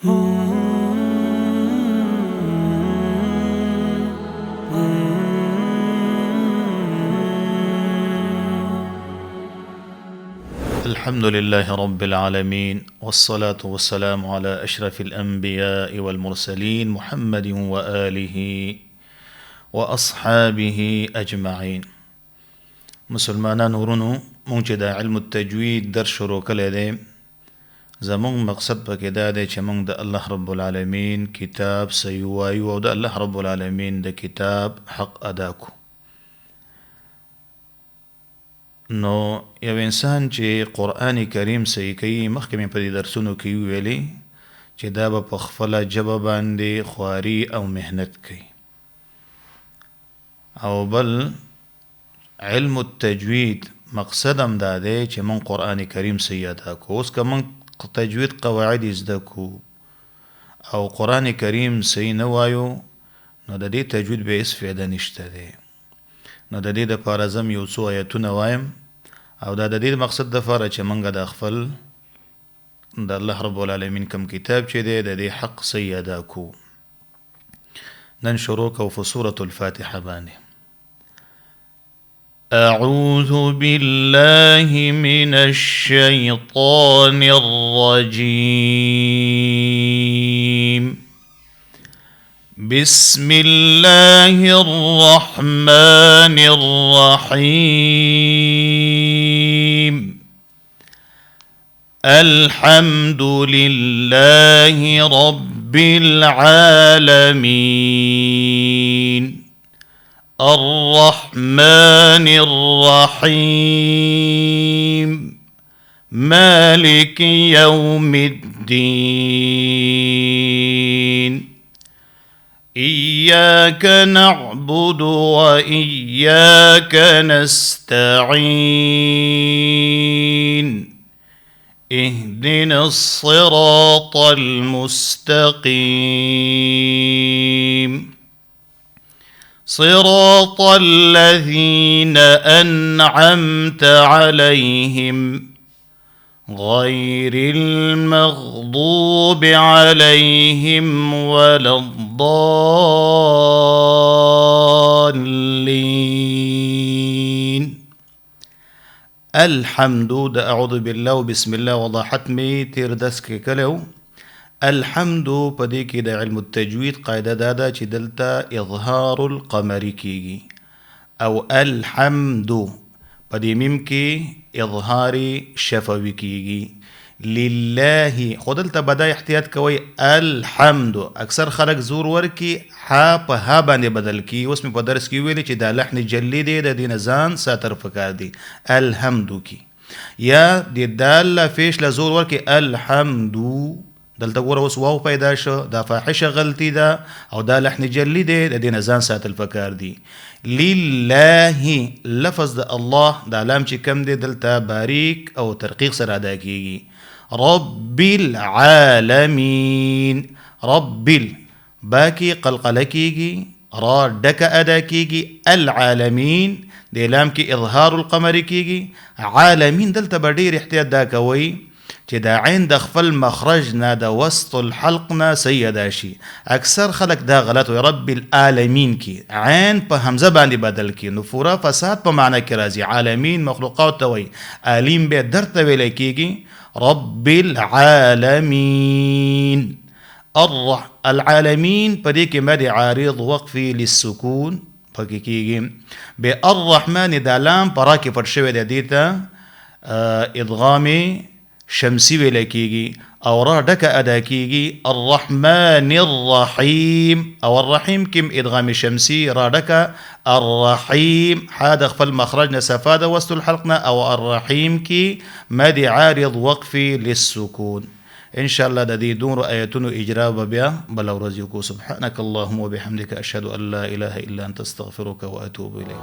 الحمد لله رب العالمين، والصلاة والسلام على أشرف الأنبياء والمرسلين محمد وآله وأصحابه أجمعين. مسلمانان ورونو مونږ چې د علم التجوید در شروع کړی دی، زمونږ مقصد پکې دا دی چې مونږ د الله رب العالمین کتاب صحیح وایو او د الله رب العالمین د کتاب حق ادا کو. نو یو انسان چې قرآن کریم صحیح کوي، مخکې مې په دې درسونو کې ویلي چې دا به په خپله ژبه باندې خواري او محنت کوي. او بل علم التجوید مقصد هم دا دی چې مونږ قرآن کریم صحیح ادا کو. اوس که مونږ تجوید قواعد زده کو او قرآن کریم صحیح نه وایو، نو د دې تجوید به هیڅ فایده نشته دی. نو د دې دپاره زه یو څو آیتونه وایم او دا د دې مقصد دپاره چې موږ د خپل د الله رب العالمین کوم کتاب چې دی د دې حق صحیح ادا کو. نن شروع کوو په سورة الفاتحه باندې. أعوذ بالله من الشيطان الرجيم. بسم الله الرحمن الرحيم. الحمد لله رب العالمين. الرحمن الرحيم. مالك يوم الدين. إياك نعبد وإياك نستعين. اهدنا الصراط المستقيم. صراط الذين أنعمت عليهم غير المغضوب عليهم ولا الضالين. الحمد د اعوذ بالله وبسم الله وضاحت می تیر دس کې کلو. الحمد په دې کې د علم التجوید قاعده دا ده چې دلته اظهار القمر کیږي او الحمد په دې میم کې اظهار شفوي کیږي. لله خو دلته بدای احتیاط کوي. الحمد اکثر خلک زور ورکی ها په ها باندې بدل کی. اوس مې په درس کې ویلي چې دا لحن جلی دی، د دې نه ځان ساتر پکار دی. الحمد کی یا د دال فیش له زور ورکی الحمد. دلته ګوره اوس واو پیدا شو، دا فاحشه غلطی ده او دا لحن جلی دی، د دې نه ځان ساتل پکار دی. لله لفظ د الله دا لام چې کم دی دلته باریک او ترقیق سره ادا کیږي. رب العالمین. رب باکی قلقله کیږي، را ډک ادا کیږي. العالمین د لام کې اظهار القمر کیږي. عالمین دلته به ډیر احتیاط دا کوي چې دا عین د خپل مخرج نه د وسط الحلق نه صحیح ادا شي. اکثر خلک دا غلط وي. رب العالمین کی عین په حمزه باندې بدل کی، نو پورا فساد په معنی کې راځي. عالمین مخلوقات ته وي، علیم به درته ویل کیږي. رب العالمین. العالمین په دې کې مد عارض وقفي للسکون پکې کیږي. به الرحمن د لام پرا کې پټ شوی دی، ته ادغام شمسی ویل کیږي او را ډکه ادا کیږي. الرحمن الرحیم او الرحیم کم ادغام شمسی را ډکه. الرحیم حاد خپل مخرج نه صفا د وسط الحلق نه او الرحیم کی مد عارض وقفي للسکون. ان شاء الله د دې دور آیتونو اجرا به بیا بل ورځ کو. سبحانك اللهم وبحمدك اشهد ان لا اله الا انت استغفرك واتوب اليك.